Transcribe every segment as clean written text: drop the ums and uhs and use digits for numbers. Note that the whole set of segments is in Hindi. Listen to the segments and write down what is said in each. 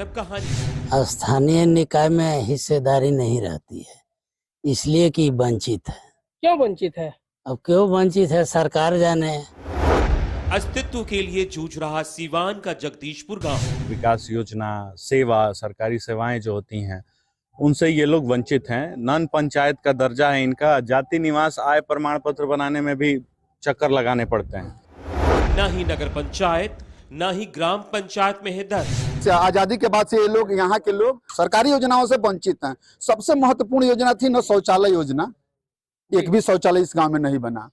गजब कहानी। स्थानीय निकाय में हिस्सेदारी नहीं रहती है, इसलिए कि वंचित है। क्यों वंचित है? अब क्यों वंचित है, सरकार जाने। अस्तित्व के लिए जूझ रहा सीवान का जगदीशपुर गांव। विकास योजना, सेवा, सरकारी सेवाएं जो होती हैं उनसे ये लोग वंचित हैं। नन पंचायत का दर्जा है इनका। जाति निवास आय प्रमाण पत्र बनाने में भी चक्कर लगाने पड़ते हैं। ना ही नगर पंचायत, ना ही ग्राम पंचायत में है दर्ज। आजादी के बाद से ये लोग, यहाँ के लोग सरकारी योजनाओं से वंचित हैं। सबसे महत्वपूर्ण योजना थी न शौचालय योजना, एक भी शौचालय इस गांव में नहीं बना।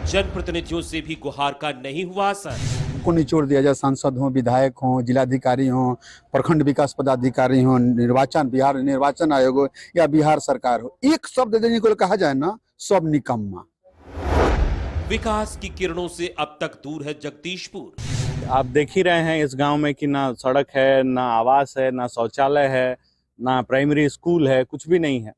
जनप्रतिनिधियों से भी गुहार का नहीं हुआ असर। को निचोड़ दिया जाए, सांसद हो, विधायक हो, जिलाधिकारी हो, प्रखंड विकास पदाधिकारी हो, बिहार निर्वाचन आयोग हो या बिहार सरकार हो, एक शब्द देने को कहा जाए ना, सब निकम्मा। विकास की किरणों से अब तक दूर है जगदीशपुर। आप देख ही रहे हैं इस गांव में कि ना सड़क है, ना आवास है, ना शौचालय है, ना प्राइमरी स्कूल है, कुछ भी नहीं है।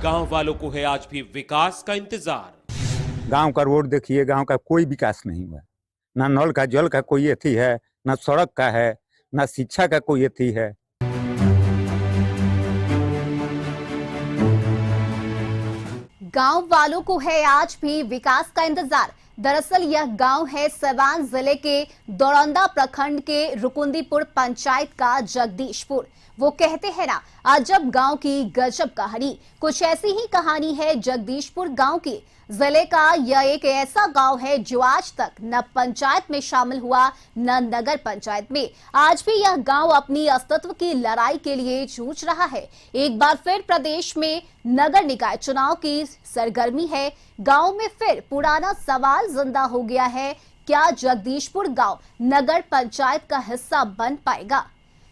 गांव वालों को है आज भी विकास का इंतजार। गांव का रोड देखिए, गांव का कोई विकास नहीं हुआ। ना नल का जल का कोई अथी है, ना सड़क का है, ना शिक्षा का कोई अथी है। गांव वालों को है आज भी विकास का इंतजार। दरअसल यह गांव है सीवान जिले के दौरंदा प्रखंड के रुकुंदीपुर पंचायत का जगदीशपुर। वो कहते हैं ना, अजब गांव की गजब कहानी। कुछ ऐसी ही कहानी है जगदीशपुर गांव की। जिले का यह एक ऐसा गांव है जो आज तक न पंचायत में शामिल हुआ, न नगर पंचायत में। आज भी यह गांव अपनी अस्तित्व की लड़ाई के लिए जूझ रहा है। एक बार फिर प्रदेश में नगर निकाय चुनाव की सरगर्मी है। गांव में फिर पुराना सवाल जिंदा हो गया है, क्या जगदीशपुर गांव नगर पंचायत का हिस्सा बन पाएगा?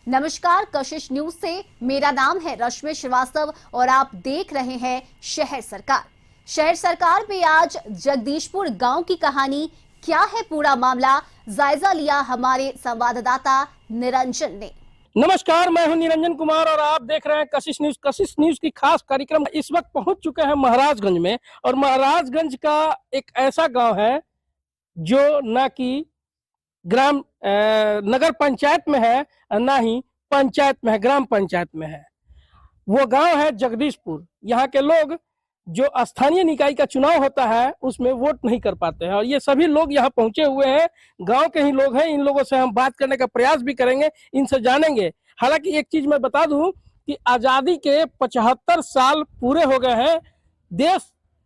नमस्कार, कशिश न्यूज से मेरा नाम है रश्मि श्रीवास्तव और आप देख रहे हैं शहर सरकार। शहर सरकार में आज जगदीशपुर गांव की कहानी, क्या है पूरा मामला, जायजा लिया हमारे संवाददाता निरंजन ने। नमस्कार, मैं हूं निरंजन कुमार और आप देख रहे हैं कशिश न्यूज। कशिश न्यूज की खास कार्यक्रम इस वक्त पहुंच चुके हैं महाराजगंज में। और महाराजगंज का एक ऐसा गांव है जो ना कि ग्राम नगर पंचायत में है, ना ही पंचायत में है, ग्राम पंचायत में है। वो गांव है जगदीशपुर। यहाँ के लोग जो स्थानीय निकाय का चुनाव होता है उसमें वोट नहीं कर पाते हैं और ये सभी लोग यहाँ पहुंचे हुए हैं, गांव के ही लोग हैं। इन लोगों से हम बात करने का प्रयास भी करेंगे, इनसे जानेंगे। हालांकि एक चीज मैं बता दूं कि आजादी के 75 साल पूरे हो गए हैं, देश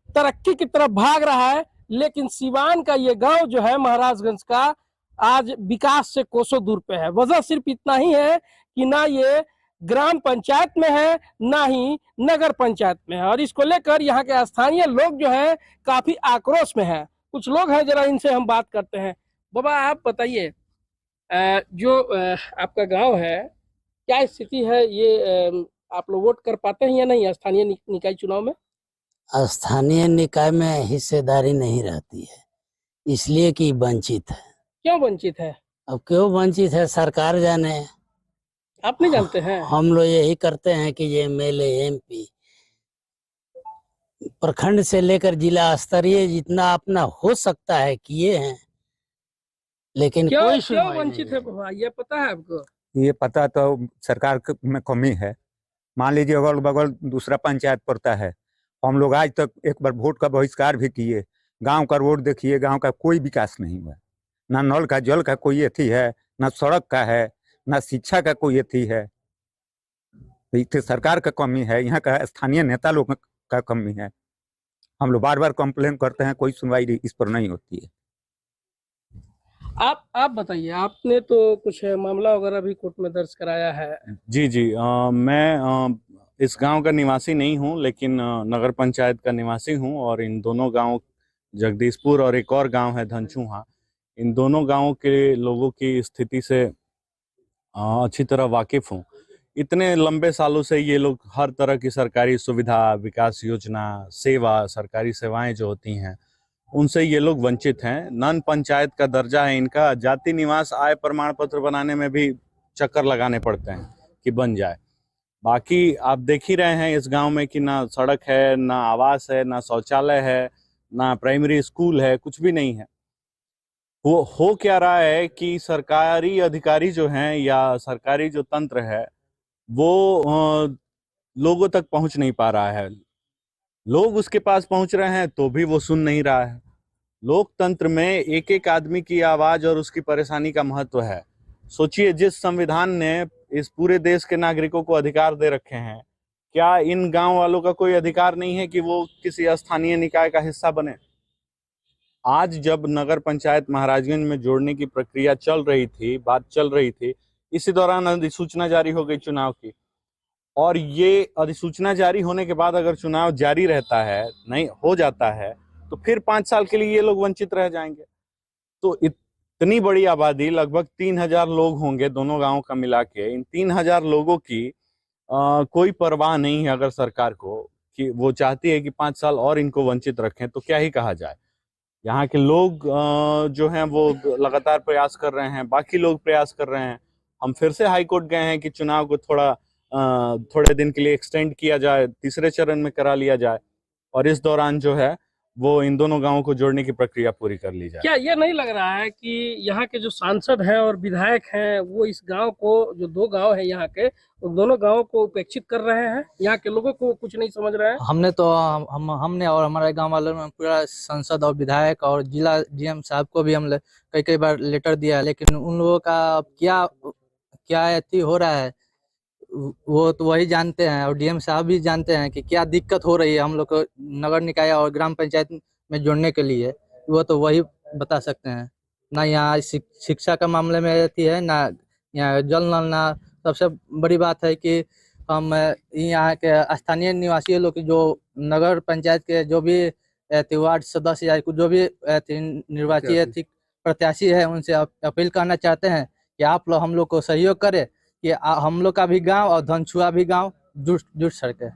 तरक्की की तरफ भाग रहा है, लेकिन सीवान का ये गांव जो है महाराजगंज का, आज विकास से कोसों दूर पे है। वजह सिर्फ इतना ही है कि ना ये ग्राम पंचायत में है, ना ही नगर पंचायत में है। और इसको लेकर यहाँ के स्थानीय लोग जो हैं काफी आक्रोश में हैं। कुछ लोग हैं, जरा इनसे हम बात करते हैं। बाबा, आप बताइए, जो आपका गांव है, क्या स्थिति है? ये आप लोग वोट कर पाते हैं या नहीं स्थानीय निकाय चुनाव में? स्थानीय निकाय में हिस्सेदारी नहीं रहती है, इसलिए कि वंचित है। क्यों वंचित है? अब क्यों वंचित है, सरकार जाने। आप नहीं जानते हैं? हम लोग यही करते हैं कि ये एमएलए, एमपी, प्रखंड से लेकर जिला स्तरीय जितना अपना हो सकता है किए हैं, लेकिन कोई क्यों वंचित है बाबा, ये पता है आपको? ये पता तो सरकार में कमी है। मान लीजिए अगल बगल दूसरा पंचायत पड़ता है, हम लोग आज तक एक बार वोट का बहिष्कार भी किए। गांव का रोड देखिए, गांव का कोई विकास नहीं हुआ। ना नल का जल का कोई अथी है, ना सड़क का है, ना शिक्षा का कोई अथी है। तो सरकार का कमी है, यहाँ का स्थानीय नेता लोग का कमी है। हम लोग बार बार कंप्लेन करते हैं, कोई सुनवाई इस पर नहीं होती है। आप बताइए, आपने तो कुछ मामला वगैरह भी कोर्ट में दर्ज कराया है? जी, मैं इस गांव का निवासी नहीं हूं, लेकिन नगर पंचायत का निवासी हूं और इन दोनों गांव, जगदीशपुर और एक और गांव है धनचूहा, इन दोनों गांवों के लोगों की स्थिति से अच्छी तरह वाकिफ हूँ। इतने लंबे सालों से ये लोग हर तरह की सरकारी सुविधा, विकास योजना, सेवा, सरकारी सेवाएं जो होती हैं उनसे ये लोग वंचित हैं। नन पंचायत का दर्जा है इनका। जाति निवास आय प्रमाण पत्र बनाने में भी चक्कर लगाने पड़ते हैं कि बन जाए। बाकी आप देख ही रहे हैं इस गांव में कि ना सड़क है, ना आवास है, ना शौचालय है, ना प्राइमरी स्कूल है, कुछ भी नहीं है। हो क्या रहा है कि सरकारी अधिकारी जो हैं या सरकारी जो तंत्र है वो लोगों तक पहुंच नहीं पा रहा है। लोग उसके पास पहुंच रहे हैं तो भी वो सुन नहीं रहा है। लोकतंत्र में एक एक आदमी की आवाज और उसकी परेशानी का महत्व है। सोचिए, जिस संविधान ने इस पूरे देश के नागरिकों को अधिकार दे रखे हैं, क्या इन गांव वालों का कोई अधिकार नहीं है कि वो किसी स्थानीय निकाय का हिस्सा बने? आज जब नगर पंचायत महाराजगंज में जोड़ने की प्रक्रिया चल रही थी, बात चल रही थी, इसी दौरान अधिसूचना जारी हो गई चुनाव की। और ये अधिसूचना जारी होने के बाद अगर चुनाव जारी रहता है, नहीं हो जाता है, तो फिर 5 साल के लिए ये लोग वंचित रह जाएंगे। तो इतनी बड़ी आबादी, लगभग 3000 लोग होंगे दोनों गांवों का मिला के। इन 3000 लोगों की कोई परवाह नहीं है अगर सरकार को, कि वो चाहती है कि 5 साल और इनको वंचित रखें, तो क्या ही कहा जाए। यहाँ के लोग जो हैं वो लगातार प्रयास कर रहे हैं, बाकी लोग प्रयास कर रहे हैं। हम फिर से हाई कोर्ट गए हैं कि चुनाव को थोड़े दिन के लिए एक्सटेंड किया जाए, तीसरे चरण में करा लिया जाए, और इस दौरान जो है वो इन दोनों गांवों को जोड़ने की प्रक्रिया पूरी कर ली जाए। क्या ये नहीं लग रहा है कि यहाँ के जो सांसद हैं और विधायक हैं वो इस गांव को, जो 2 गांव हैं यहाँ के, उन दोनों गांवों को उपेक्षित कर रहे हैं? यहाँ के लोगों को कुछ नहीं समझ रहे हैं? हमने और हमारे गांव वालों ने पूरा सांसद और विधायक और जिला डीएम साहब को भी हम कई बार लेटर दिया है, लेकिन उन लोगों का क्या अथी हो रहा है वो तो वही जानते हैं, और डीएम साहब भी जानते हैं कि क्या दिक्कत हो रही है हम लोग को नगर निकाय और ग्राम पंचायत में जोड़ने के लिए। वो तो वही बता सकते हैं। ना यहाँ शिक्षा का मामले में अथी है, ना यहाँ जल नल, ना सबसे बड़ी बात है कि हम यहाँ के स्थानीय निवासी लोग जो नगर पंचायत के जो भी वार्ड सदस्य या जो भी निर्वाचित प्रत्याशी है, उनसे अपील करना चाहते हैं कि आप लोग हम लोग को सहयोग करें कि हम लोग का भी गांव और धनछुआ भी गांव जुट सके।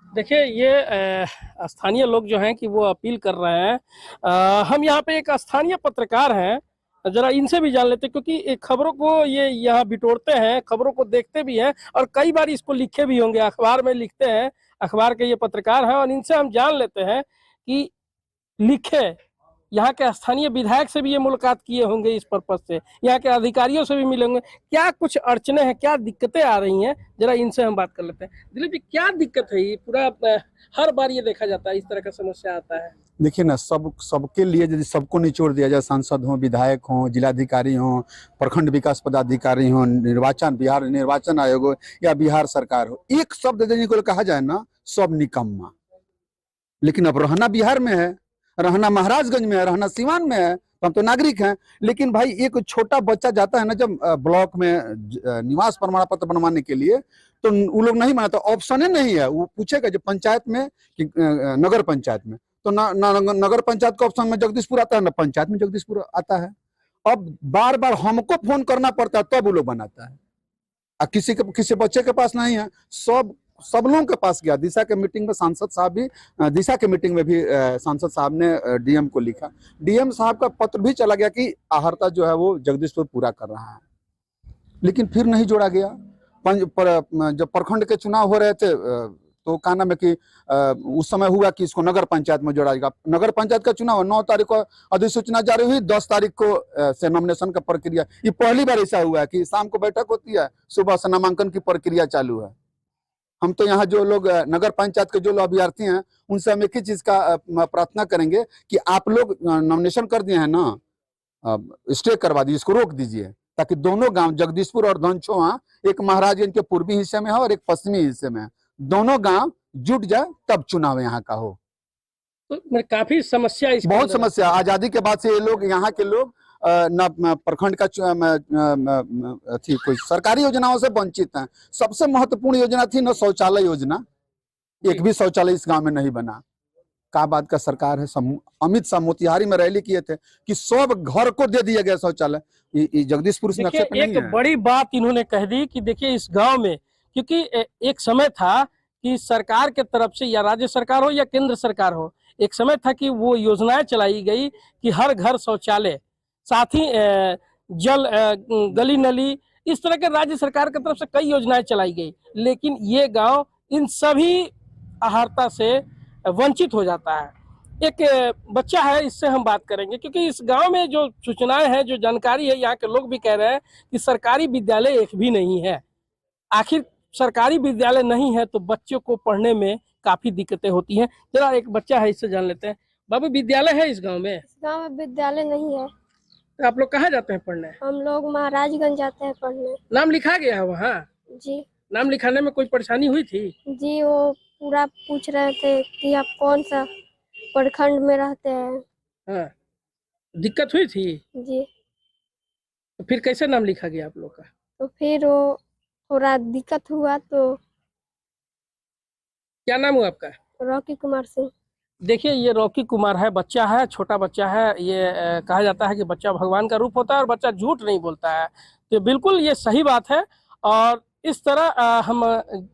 देखिए, ये स्थानीय लोग जो हैं कि वो अपील कर रहे हैं। हम यहाँ पे एक स्थानीय पत्रकार हैं, जरा इनसे भी जान लेते, क्योंकि खबरों को ये यहाँ बिटोरते हैं, खबरों को देखते भी हैं और कई बार इसको लिखे भी होंगे, अखबार में लिखते हैं, अखबार के ये पत्रकार हैं। और इनसे हम जान लेते हैं कि लिखे यहाँ के स्थानीय विधायक से भी ये मुलाकात किए होंगे इस पर्पज से, यहाँ के अधिकारियों से भी मिले होंगे। क्या कुछ अड़चने हैं, क्या दिक्कतें आ रही हैं, जरा इनसे हम बात कर लेते हैं। दिलीप जी, क्या दिक्कत है? ये पूरा हर बार ये देखा जाता है, इस तरह का समस्या आता है। देखिए ना, सबके लिए यदि सबको निचोड़ दिया जाए, सांसद हो, विधायक हो, जिलाधिकारी हो, प्रखंड विकास पदाधिकारी हो, बिहार निर्वाचन आयोग हो या बिहार सरकार हो, एक शब्द देने को कहा जाए ना, सब निकम्मा। लेकिन अब रहना बिहार में है, रहना महाराजगंज में है, रहना सीवान में है, तो हम तो नागरिक हैं। लेकिन भाई एक छोटा बच्चा जाता है ना जब ब्लॉक में निवास प्रमाण पत्र बनवाने के लिए, तो वो लोग नहीं बनाते, ऑप्शन ही नहीं है। वो पूछेगा जब पंचायत में कि नगर पंचायत में, तो ना नगर पंचायत का ऑप्शन में जगदीशपुर आता है, ना पंचायत में जगदीशपुर आता है। अब बार बार हमको फोन करना पड़ता है तब वो लोग बनाता है। किसी बच्चे के पास नहीं है, सब लोगों के पास गया। दिशा के मीटिंग में सांसद साहब भी, दिशा के मीटिंग में भी सांसद साहब ने डीएम को लिखा, डीएम साहब का पत्र भी चला गया कि आहर्ता जो है वो जगदीशपुर पूरा कर रहा है, लेकिन फिर नहीं जोड़ा गया। जब प्रखंड के चुनाव हो रहे थे तो कहा ना में कि उस समय हुआ कि इसको नगर पंचायत में जोड़ा जाएगा। नगर पंचायत का चुनाव 9 तारीख को अधिसूचना जारी हुई, 10 तारीख को से नॉमिनेशन का प्रक्रिया। ये पहली बार ऐसा हुआ है कि शाम को बैठक होती है, सुबह से नामांकन की प्रक्रिया चालू है। हम तो यहाँ जो लोग नगर पंचायत के जो लोग अभ्यर्थी हैं, उनसे हम एक ही चीज का प्रार्थना करेंगे कि आप लोग नॉमिनेशन कर दिए हैं ना, स्टे करवा दीजिए, इसको रोक दीजिए, ताकि दोनों गांव जगदीशपुर और धनछुआ, एक महाराजगंज के पूर्वी हिस्से में है और एक पश्चिमी हिस्से में है, दोनों गांव जुट जाए तब चुनाव यहाँ का हो। तो काफी समस्या, बहुत समस्या। आजादी के बाद से ये लोग, यहाँ के लोग न प्रखंड का थी कोई सरकारी योजनाओं से वंचित हैं। सबसे महत्वपूर्ण योजना थी न शौचालय योजना, एक भी शौचालय इस गांव में नहीं बना। का बात का सरकार है। अमित शाह मोतिहारी में रैली किए थे कि सब घर को दे दिया गया शौचालय। जगदीशपुर से एक बड़ी बात इन्होंने कह दी कि देखिए इस गांव में, क्योंकि एक समय था कि सरकार के तरफ से, या राज्य सरकार हो या केंद्र सरकार हो, एक समय था कि वो योजनाएं चलाई गई कि हर घर शौचालय, साथ ही जल, गली नली, इस तरह के राज्य सरकार की तरफ से कई योजनाएं चलाई गई। लेकिन ये गांव इन सभी आहारता से वंचित हो जाता है। एक बच्चा है, इससे हम बात करेंगे, क्योंकि इस गांव में जो सूचनाएं हैं, जो जानकारी है, यहाँ के लोग भी कह रहे हैं कि सरकारी विद्यालय एक भी नहीं है। आखिर सरकारी विद्यालय नहीं है तो बच्चों को पढ़ने में काफी दिक्कतें होती हैं। जरा एक बच्चा है, इससे जान लेते हैं। बाबू, विद्यालय है इस गांव में? इस गांव में विद्यालय नहीं है। तो आप लोग कहाँ जाते हैं पढ़ने? हम लोग महाराजगंज जाते हैं पढ़ने। नाम लिखा गया है वहाँ? जी। नाम लिखाने में कोई परेशानी हुई थी? जी, वो पूरा पूछ रहे थे कि आप कौन सा प्रखंड में रहते हैं। हाँ, दिक्कत हुई थी? जी। तो फिर कैसे नाम लिखा गया आप लोग का? तो फिर वो थोड़ा दिक्कत हुआ तो। क्या नाम हुआ आपका? रॉकी कुमार सिंह। देखिए, ये रॉकी कुमार है, बच्चा है, छोटा बच्चा है। ये कहा जाता है कि बच्चा भगवान का रूप होता है और बच्चा झूठ नहीं बोलता है। तो बिल्कुल ये सही बात है। और इस तरह हम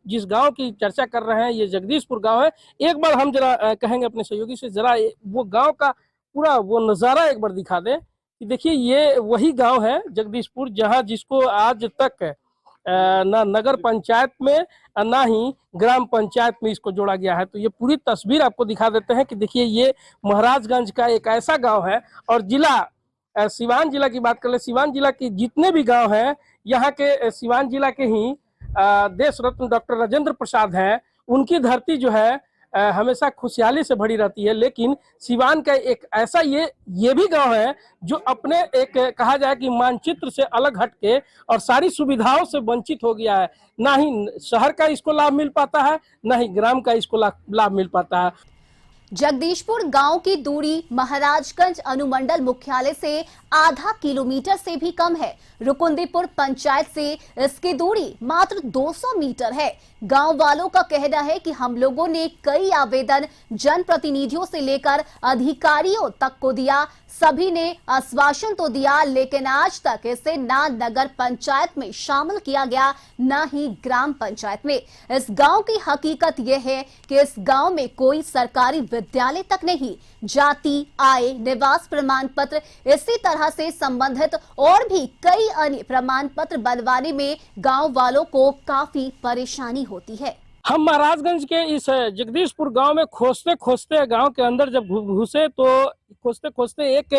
जिस गांव की चर्चा कर रहे हैं, ये जगदीशपुर गांव है। एक बार हम जरा कहेंगे अपने सहयोगी से, जरा वो गांव का पूरा वो नज़ारा एक बार दिखा दें कि देखिए, ये वही गांव है जगदीशपुर, जहां जिसको आज तक ना नगर पंचायत में ना ही ग्राम पंचायत में इसको जोड़ा गया है। तो ये पूरी तस्वीर आपको दिखा देते हैं कि देखिए, ये महाराजगंज का एक ऐसा गांव है। और जिला सिवान जिला की बात कर ले, सिवान जिला के जितने भी गांव हैं, यहाँ के सिवान जिला के ही देश रत्न डॉक्टर राजेंद्र प्रसाद हैं। उनकी धरती जो है हमेशा खुशहाली से भरी रहती है। लेकिन सिवान का एक ऐसा ये भी गांव है जो अपने एक कहा जाए कि मानचित्र से अलग हटके और सारी सुविधाओं से वंचित हो गया है। ना ही शहर का इसको लाभ मिल पाता है, ना ही ग्राम का इसको लाभ मिल पाता है। जगदीशपुर गांव की दूरी महाराजगंज अनुमंडल मुख्यालय से आधा किलोमीटर से भी कम है। रुकुंदीपुर पंचायत से इसकी दूरी मात्र 200 मीटर है। गांव वालों का कहना है कि हम लोगों ने कई आवेदन जनप्रतिनिधियों से लेकर अधिकारियों तक को दिया। सभी ने आश्वासन तो दिया, लेकिन आज तक इसे ना नगर पंचायत में शामिल किया गया, ना ही ग्राम पंचायत में। इस गांव की हकीकत यह है कि इस गांव में कोई सरकारी विद्यालय तक नहीं। जाति, आय, निवास प्रमाण पत्र, इसी तरह से संबंधित और भी कई अन्य प्रमाण पत्र बनवाने में गांव वालों को काफी परेशानी होती है। हम महाराजगंज के इस जगदीशपुर गांव में खोजते खोजते गांव के अंदर जब घुसे तो खोजते खोजते एक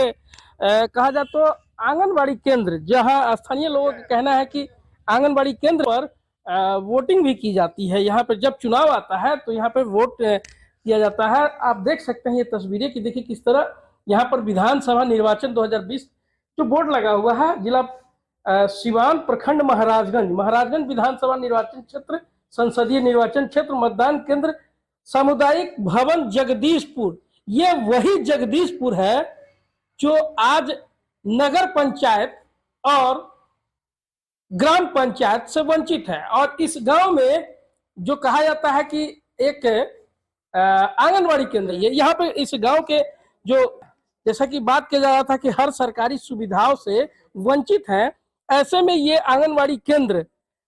कहा जाए तो आंगनबाड़ी केंद्र, जहां स्थानीय लोगों का कहना है कि आंगनबाड़ी केंद्र पर वोटिंग भी की जाती है। यहाँ पर जब चुनाव आता है तो यहाँ पर वोट किया जाता है। आप देख सकते हैं ये तस्वीरें कि देखिए किस तरह यहाँ पर विधानसभा निर्वाचन 2020 जो बोर्ड लगा हुआ है, जिला सिवान प्रखंड महाराजगंज विधानसभा निर्वाचन क्षेत्र, संसदीय निर्वाचन क्षेत्र, मतदान केंद्र, सामुदायिक भवन जगदीशपुर। ये वही जगदीशपुर है जो आज नगर पंचायत और ग्राम पंचायत से वंचित है। और इस गांव में जो कहा जाता है कि एक आंगनबाड़ी केंद्र, ये यहाँ पे इस गांव के जो जैसा कि बात किया जा रहा था कि हर सरकारी सुविधाओं से वंचित हैं, ऐसे में ये आंगनबाड़ी केंद्र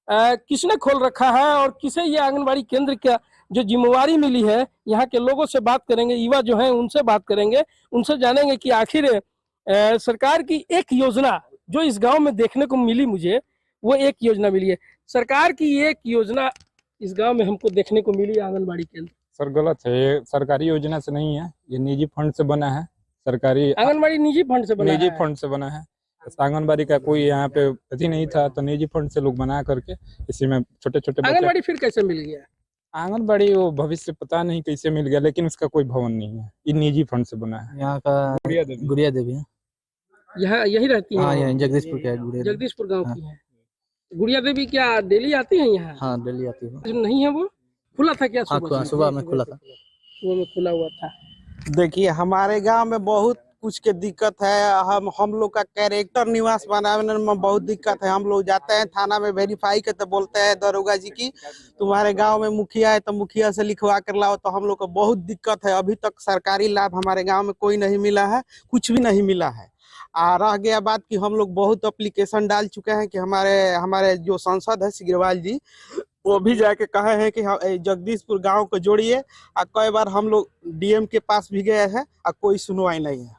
किसने खोल रखा है और किसे ये आंगनबाड़ी केंद्र का जो जिम्मेवारी मिली है, यहाँ के लोगों से बात करेंगे, युवा जो हैं उनसे बात करेंगे, उनसे जानेंगे कि आखिर सरकार की एक योजना जो इस गांव में देखने को मिली, मुझे वो एक योजना मिली है। सरकार की एक योजना इस गांव में हमको देखने को मिली, आंगनबाड़ी केंद्र। सर गलत है, ये सरकारी योजना से नहीं है, ये निजी फंड से बना है। सरकारी आंगनबाड़ी निजी फंड से बना है? निजी फंड से बना है। आंगनबाड़ी का कोई यहाँ पे अति नहीं था, तो निजी फंड से लोग बना करके इसी में छोटे छोटे आंगनबाड़ी फिर कैसे मिल गया? आंगनबाड़ी वो भविष्य पता नहीं कैसे मिल गया, लेकिन उसका कोई भवन नहीं है, ये निजी फंड से बना है। यहाँ का गुड़िया देवी है, यहाँ यही रहती है? हाँ, यहाँ जगदीशपुर के जगदीशपुर गाँव की है गुड़िया देवी। क्या डेली आती है यहाँ? हाँ, डेली आती है। नहीं है वो खुला था क्या? सुबह में खुला था, सुबह में खुला हुआ था। देखिए, हमारे गांव में बहुत कुछ के दिक्कत है। हम लोग का कैरेक्टर निवास बनाने में बहुत दिक्कत है। हम लोग जाते हैं थाना में वेरीफाई के, तो बोलते हैं दरोगा जी की तुम्हारे गांव में मुखिया है तो मुखिया से लिखवा कर लाओ। तो हम लोग को बहुत दिक्कत है। अभी तक सरकारी लाभ हमारे गाँव में कोई नहीं मिला है, कुछ भी नहीं मिला है। रह गया बात कि हम लोग बहुत एप्लीकेशन डाल चुके हैं कि हमारे जो सांसद है सिग्रीवाल जी, वो भी जाके कहे हैं कि जगदीशपुर गांव को जोड़िए। कई बार हम लोग डीएम के पास भी गए हैं और कोई सुनवाई नहीं है,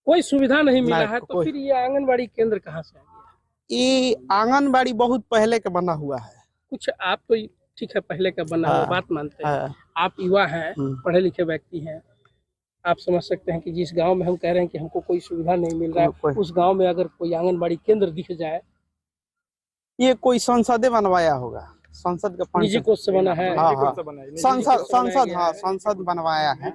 कोई सुविधा नहीं मिला है। तो फिर ये आंगनबाड़ी केंद्र कहाँ से आ गया? ये आंगनबाड़ी बहुत पहले का बना हुआ है। कुछ आप तो ठीक है, पहले का बना हुआ बात मानते हैं, आप युवा हैं, पढ़े लिखे व्यक्ति हैं, आप समझ सकते हैं कि जिस गांव में हम कह रहे हैं कि हमको कोई सुविधा नहीं मिल रहा है, उस गांव में अगर कोई आंगनबाड़ी केंद्र दिख जाए, ये कोई संसदे बनवाया होगा, संसद का निजी फंड कोष से बना है। हाँ हाँ संसद बनवाया है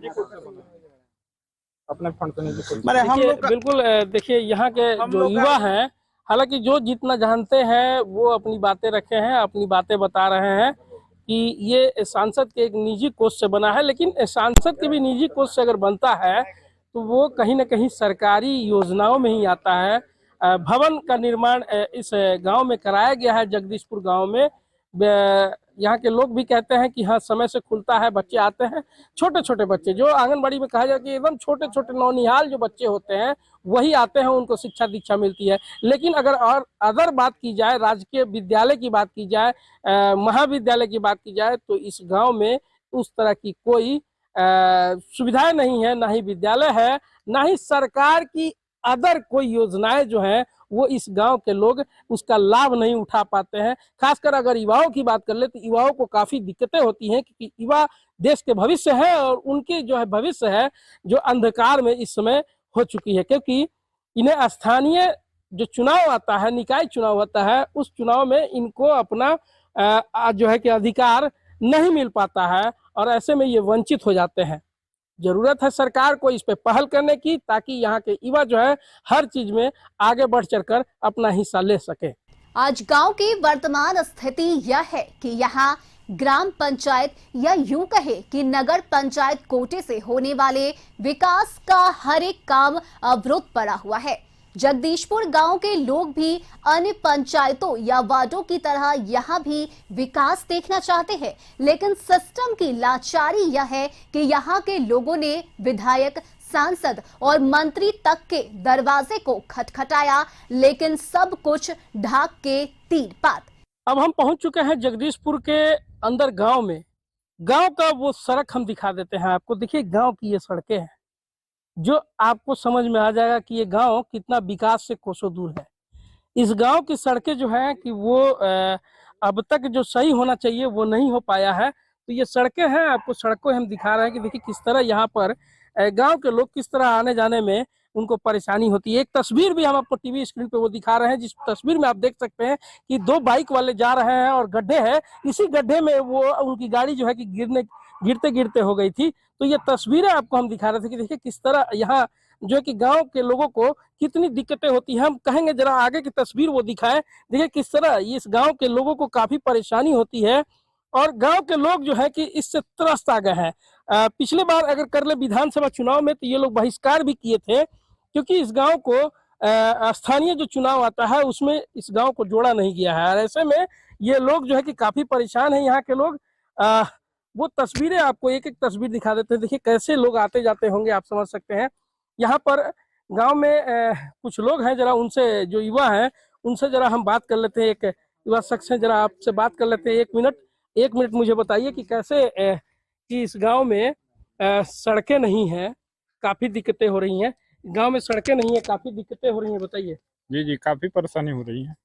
अपने फंड से नहीं। मैंने हम देखिए, लोग बिल्कुल देखिए यहाँ के जो युवा हैं, हालांकि जो जितना जानते हैं वो अपनी बातें रखे हैं, अपनी बातें बता रहे हैं कि ये सांसद के एक निजी कोष से बना है, लेकिन सांसद के भी निजी कोष से अगर बनता है तो वो कहीं ना कहीं सरकारी योजनाओं में ही आता है। भवन का निर्माण इस गांव में कराया गया है, जगदीशपुर गांव में। यहाँ के लोग भी कहते हैं कि हाँ, समय से खुलता है, बच्चे आते हैं, छोटे छोटे बच्चे जो आंगनबाड़ी में कहा जाए कि एकदम छोटे छोटे नौनिहाल जो बच्चे होते हैं वही आते हैं, उनको शिक्षा दीक्षा मिलती है। लेकिन अगर और अदर बात की जाए, राजकीय विद्यालय की बात की जाए, महाविद्यालय की बात की जाए, तो इस गांव में उस तरह की कोई सुविधाएं नहीं है, ना ही विद्यालय है, ना ही सरकार की अदर कोई योजनाएं जो हैं वो इस गांव के लोग उसका लाभ नहीं उठा पाते हैं। खासकर अगर युवाओं की बात कर ले तो युवाओं को काफी दिक्कतें होती हैं, क्योंकि युवा देश के भविष्य है और उनके जो है भविष्य है जो अंधकार में इस समय हो चुकी है, क्योंकि इन्हें स्थानीय जो चुनाव आता है, निकाय चुनाव होता है, उस चुनाव में इनको अपना जो है कि अधिकार नहीं मिल पाता है और ऐसे में ये वंचित हो जाते हैं। जरूरत है सरकार को इस पे पहल करने की, ताकि यहाँ के युवा जो है हर चीज में आगे बढ़ चढ़कर अपना हिस्सा ले सके। आज गांव की वर्तमान स्थिति यह है कि यहाँ ग्राम पंचायत या यूं कहे कि नगर पंचायत कोटे से होने वाले विकास का हर एक काम अवरुद्ध पड़ा हुआ है। जगदीशपुर गांव के लोग भी अन्य पंचायतों या वार्डों की तरह यहां भी विकास देखना चाहते हैं, लेकिन सिस्टम की लाचारी यह है कि यहां के लोगों ने विधायक, सांसद और मंत्री तक के दरवाजे को खटखटाया, लेकिन सब कुछ ढाक के तीर पात। अब हम पहुंच चुके हैं जगदीशपुर के अंदर गांव में। गांव का वो सड़क हम दिखा देते हैं आपको। देखिए गांव की ये सड़कें हैं जो आपको समझ में आ जाएगा कि ये गांव कितना विकास से कोसों दूर है। इस गांव की सड़कें जो है कि वो अब तक जो सही होना चाहिए वो नहीं हो पाया है। तो ये सड़कें हैं, आपको सड़कों हम दिखा रहे हैं कि देखिए किस तरह यहाँ पर गांव के लोग किस तरह आने जाने में उनको परेशानी होती है। एक तस्वीर भी हम आपको टीवी स्क्रीन पे वो दिखा रहे हैं, जिस तस्वीर में आप देख सकते हैं कि दो बाइक वाले जा रहे हैं और गड्ढे है, इसी गड्ढे में वो उनकी गाड़ी जो है कि गिरते गिरते हो गई थी। तो ये तस्वीरें आपको हम दिखा रहे थे कि देखिए किस तरह यहाँ जो है कि गांव के लोगों को कितनी दिक्कतें होती हैं। हम कहेंगे जरा आगे की तस्वीर वो दिखाएं। देखिए किस तरह इस गांव के लोगों को काफी परेशानी होती है और गांव के लोग जो है कि इससे त्रस्त आ गए हैं। पिछले बार अगर कर ले विधानसभा चुनाव में तो ये लोग बहिष्कार भी किए थे, क्योंकि इस गांव को स्थानीय जो चुनाव आता है उसमें इस गांव को जोड़ा नहीं गया है। और ऐसे में ये लोग जो है कि काफी परेशान हैं यहाँ के लोग। वो तस्वीरें आपको एक एक तस्वीर दिखा देते हैं। देखिए कैसे लोग आते जाते होंगे, आप समझ सकते हैं। यहाँ पर गांव में कुछ लोग हैं, जरा उनसे जो युवा हैं उनसे जरा हम बात कर लेते हैं। एक युवा शख्स है, जरा आपसे बात कर लेते हैं। एक मिनट मुझे बताइए कि कैसे कि इस गांव में सड़कें नहीं हैं, काफी दिक्कतें हो रही हैं। गांव में सड़कें नहीं है, काफी दिक्कतें हो रही हैं, बताइए। जी काफी परेशानी हो रही है।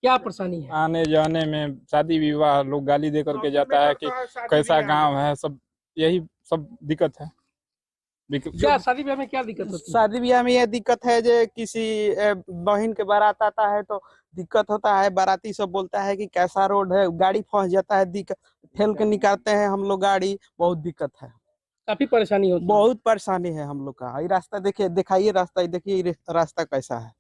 क्या परेशानी है? आने जाने में, शादी विवाह लोग गाली दे करके जाता है कि कैसा गांव है, सब यही सब दिक्कत है। क्या शादी ब्याह में क्या दिक्कत होती है? शादी ब्याह में यह दिक्कत है जो किसी बहन के बारात आता है तो दिक्कत होता है। बाराती सब बोलता है कि कैसा रोड है, गाड़ी फंस जाता है, दिक्कत ठेल के निकालते हैं हम लोग गाड़ी, बहुत दिक्कत है, काफी परेशानी होती है। बहुत परेशानी है हम लोग का। ये रास्ता देखिए, दिखाइए रास्ता, देखिए रास्ता कैसा है।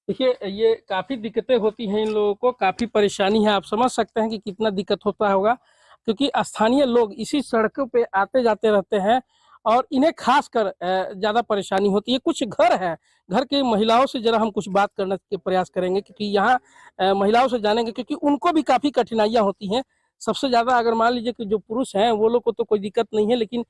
देखिए ये काफी दिक्कतें होती हैं इन लोगों को, काफी परेशानी है। आप समझ सकते हैं कि कितना दिक्कत होता होगा, क्योंकि स्थानीय लोग इसी सड़कों पे आते जाते रहते हैं और इन्हें खासकर ज्यादा परेशानी होती है। कुछ घर है, घर की महिलाओं से जरा हम कुछ बात करने के प्रयास करेंगे, क्योंकि यहाँ महिलाओं से जानेंगे, क्योंकि उनको भी काफी कठिनाइयां होती हैं। सबसे ज्यादा अगर मान लीजिए कि जो पुरुष हैं वो लोग को तो कोई दिक्कत नहीं है, लेकिन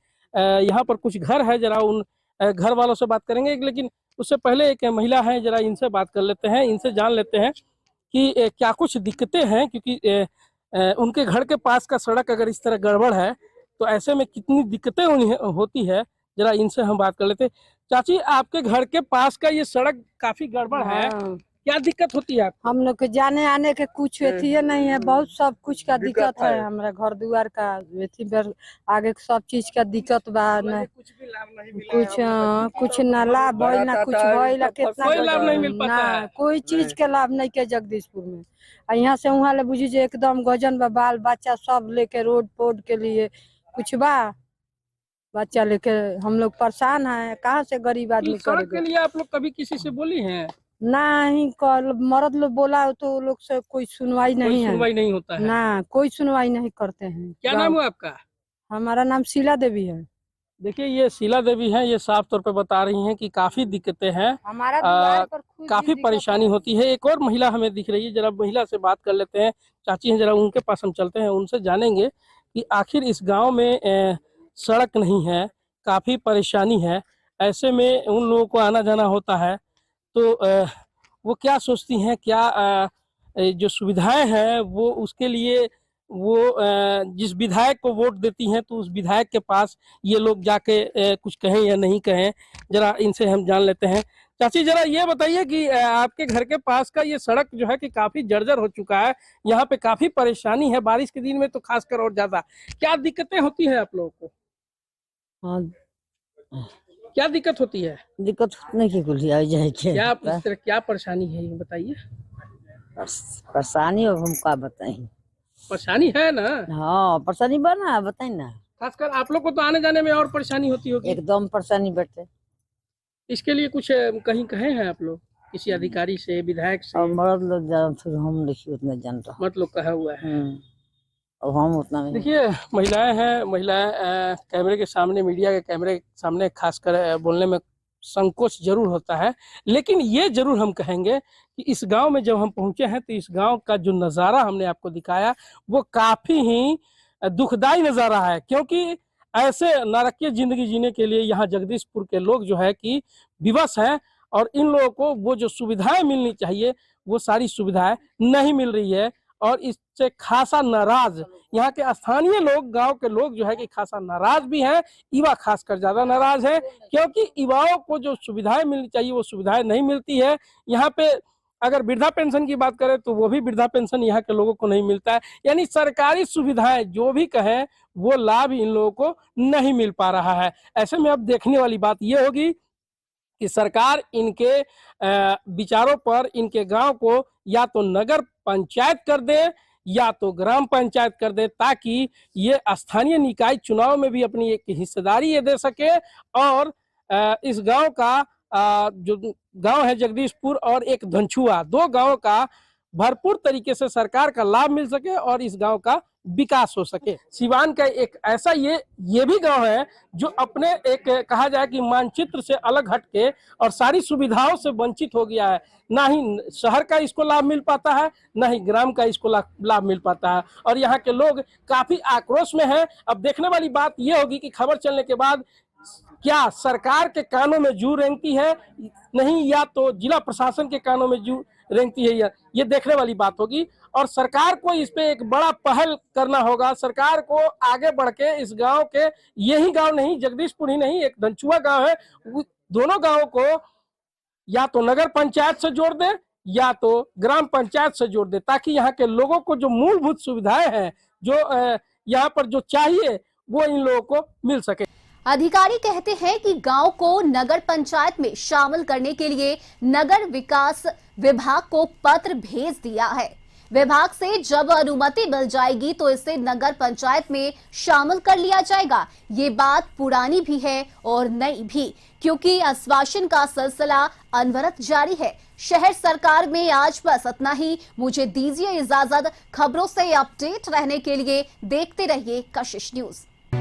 यहाँ पर कुछ घर है, जरा उन घर वालों से बात करेंगे। लेकिन उससे पहले एक महिला है, जरा इनसे बात कर लेते हैं, इनसे जान लेते हैं कि क्या कुछ दिक्कतें हैं, क्योंकि उनके घर के पास का सड़क अगर इस तरह गड़बड़ है तो ऐसे में कितनी दिक्कतें उन्हें होती है। जरा इनसे हम बात कर लेते हैं। चाची, आपके घर के पास का ये सड़क काफी गड़बड़ है, क्या दिक्कत होती है आपको? हम लोग के जाने आने के कुछ अथी नहीं है, बहुत सब कुछ का दिक्कत है। हमारा घर द्वार का अथी आगे सब चीज का दिक्कत बा। न कुछ न लाभ भइल ना कुछ भइल, कितना कोई लाभ नहीं मिल पाता है। कोई चीज के लाभ नहीं के जगदीशपुर में। यहाँ से वहाँ ले बुझी जे एकदम गजन बा, बाल बच्चा सब लेके रोड पोड के लिए कुछ बा, बच्चा लेके हम लोग परेशान है। कहाँ से गरीब आदमी सड़क के लिए आप लोग कभी किसी से बोली हैं? नहीं, कल मर्द लोग बोला तो लोग से कोई सुनवाई नहीं है, सुनवाई नहीं होता है ना, कोई सुनवाई नहीं करते हैं। क्या नाम है आपका? हमारा नाम शीला देवी है। देखिए ये शीला देवी हैं, ये साफ तौर पे बता रही हैं कि काफी दिक्कतें हैं, हमारा द्वार पर काफी परेशानी होती है। एक और महिला हमें दिख रही है, जरा महिला से बात कर लेते हैं। चाची हैं, जरा उनके पास हम चलते हैं, उनसे जानेंगे कि आखिर इस गांव में सड़क नहीं है, काफी परेशानी है। ऐसे में उन लोगों को आना जाना होता है, तो वो क्या सोचती हैं, क्या जो सुविधाएं हैं वो उसके लिए वो जिस विधायक को वोट देती हैं तो उस विधायक के पास ये लोग जाके कुछ कहें या नहीं कहें, जरा इनसे हम जान लेते हैं। चाची जरा ये बताइए कि आपके घर के पास का ये सड़क जो है कि काफी जर्जर हो चुका है, यहाँ पे काफी परेशानी है, बारिश के दिन में तो खासकर और ज्यादा। क्या दिक्कतें होती है आप लोगों को? हाँ, क्या दिक्कत होती है? दिक्कत नहीं की कुछ क्या परेशानी है ये बताइए। परेशानी हम क्या बताएं? परेशानी है ना? हाँ, परेशानी बना बताए ना। खासकर आप लोग को तो आने जाने में और परेशानी होती होगी। एकदम परेशानी बैठे। इसके लिए कुछ कहीं कहे हैं आप लोग किसी अधिकारी से, विधायक से? मर्द लोग जानते, हम नहीं उतना जानता। मत लोग कहा हुआ है और हम उतना नहीं। देखिए महिलाएं हैं, महिलाएं कैमरे के सामने, मीडिया के कैमरे के सामने खासकर बोलने में संकोच जरूर होता है, लेकिन ये जरूर हम कहेंगे कि इस गांव में जब हम पहुंचे हैं तो इस गांव का जो नज़ारा हमने आपको दिखाया वो काफ़ी ही दुखदाई नज़ारा है, क्योंकि ऐसे नारकीय जिंदगी जीने के लिए यहाँ जगदीशपुर के लोग जो है कि विवश हैं, और इन लोगों को वो जो सुविधाएं मिलनी चाहिए वो सारी सुविधाएं नहीं मिल रही है, और इससे खासा नाराज यहाँ के स्थानीय लोग, गांव के लोग जो है कि खासा नाराज भी हैं। युवा खासकर ज्यादा नाराज है, क्योंकि युवाओं को जो सुविधाएं मिलनी चाहिए वो सुविधाएं नहीं मिलती है। यहाँ पे अगर वृद्धा पेंशन की बात करें तो वो भी वृद्धा पेंशन यहाँ के लोगों को नहीं मिलता है। यानी सरकारी सुविधाएं जो भी कहें वो लाभ इन लोगों को नहीं मिल पा रहा है। ऐसे में अब देखने वाली बात ये होगी कि सरकार इनके विचारों पर इनके गांव को या तो नगर पंचायत कर दे या तो ग्राम पंचायत कर दे, ताकि ये स्थानीय निकाय चुनाव में भी अपनी एक हिस्सेदारी ये दे सके, और इस गांव का जो गांव है जगदीशपुर और एक धनछुआ, दो गांवों का भरपूर तरीके से सरकार का लाभ मिल सके और इस गांव का विकास हो सके। सिवान का एक ऐसा ये भी गांव है जो अपने एक कहा जाए कि मानचित्र से अलग हटके और सारी सुविधाओं से वंचित हो गया है। ना ही शहर का इसको लाभ मिल पाता है, ना ही ग्राम का इसको लाभ मिल पाता है, और यहाँ के लोग काफी आक्रोश में हैं। अब देखने वाली बात ये होगी कि खबर चलने के बाद क्या सरकार के कानों में जू रेंगती है नहीं, या तो जिला प्रशासन के कानों में जू रेंगती है, ये देखने वाली बात होगी। और सरकार को इस पे एक बड़ा पहल करना होगा। सरकार को आगे बढ़ के इस गांव के, यही गांव नहीं, जगदीशपुर ही नहीं, एक धनछुआ गांव है, दोनों गांवों को या तो नगर पंचायत से जोड़ दे या तो ग्राम पंचायत से जोड़ दे, ताकि यहाँ के लोगों को जो मूलभूत सुविधाएं हैं, जो यहाँ पर जो चाहिए वो इन लोगों को मिल सके। अधिकारी कहते हैं कि गांव को नगर पंचायत में शामिल करने के लिए नगर विकास विभाग को पत्र भेज दिया है। विभाग से जब अनुमति मिल जाएगी तो इसे नगर पंचायत में शामिल कर लिया जाएगा। ये बात पुरानी भी है और नई भी, क्योंकि आश्वासन का सिलसिला अनवरत जारी है। शहर सरकार में आज बस इतना ही। मुझे दीजिए इजाजत। खबरों से अपडेट रहने के लिए देखते रहिए कशिश न्यूज।